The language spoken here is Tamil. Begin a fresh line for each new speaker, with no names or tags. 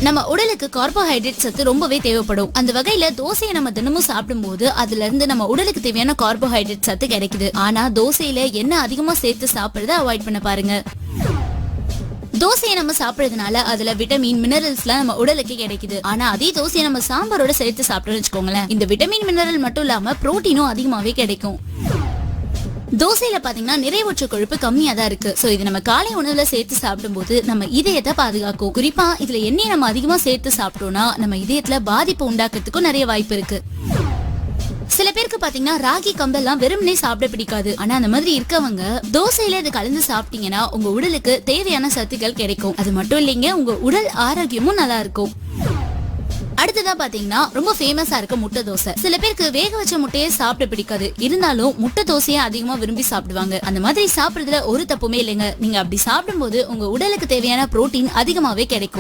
நம்ம உடலுக்கு கார்போஹைட்ரேட் சத்து ரொம்பவே தேவைப்படும். அந்த வகையில தோசையை நம்ம தினமும் சாப்பிடும்போது அதுல இருந்து நம்ம உடலுக்கு தேவையான கார்போஹைட்ரேட் சத்து கிடைக்குது. ஆனா தோசையில எண்ணெய் அதிகமா சேர்த்து சாப்பிடுறத அவாய்ட் பண்ண பாருங்க. தோசையை நம்ம சாப்பிடுறதுனால அதுல விட்டமின் மினரல்ஸ் எல்லாம் நம்ம உடலுக்கு கிடைக்குது. ஆனா அதே தோசையை நம்ம சாம்பாரோட சேர்த்து சாப்பிட்டோம்னு வச்சுக்கோங்களேன், இந்த விட்டமின் மினரல் மட்டும் இல்லாம புரோட்டீனும் அதிகமாவே கிடைக்கும். தோசையில பாத்தீங்கன்னா நிறைவுற்ற கொழுப்பு கம்மியா தான் இருக்கு. சோ இது நம்ம காலை உணவுல சேர்த்து சாப்பிடும்போது நம்ம இதயத்தை பாதுகாக்கும். குறிப்பா இதுல எண்ணெய் நம்ம அதிகமா சேர்த்து சாப்பிட்டோம்னா நம்ம இதயத்துல பாதிப்பு உண்டாக்குறதுக்கும் நிறைய வாய்ப்பு இருக்கு. சில பேருக்கு பாத்தீங்கன்னா ராகி கம்பெல்லாம் வெறுமனே சாப்பிட பிடிக்காது. ஆனா அந்த மாதிரி இருக்கவங்க தோசையில இது கலந்து சாப்பிட்டீங்கன்னா உங்க உடலுக்கு தேவையான சத்துக்கள் கிடைக்கும். அது மட்டும் இல்லைங்க, உங்க உடல் ஆரோக்கியமும் நல்லா இருக்கும். அடுத்ததா பாத்தீங்கன்னா ரொம்ப ஃபேமஸா இருக்க முட்டை தோசை. சில பேருக்கு வேக வச்ச முட்டையே சாப்பிட பிடிக்காது, இருந்தாலும் முட்டை தோசையை அதிகமா விரும்பி சாப்பிடுவாங்க. அந்த மாதிரி சாப்பிடுறதுல ஒரு தப்புமே இல்லைங்க. நீங்க அப்படி சாப்பிடும்போது உங்க உடலுக்கு தேவையான புரோட்டீன் அதிகமாவே கிடைக்கும்.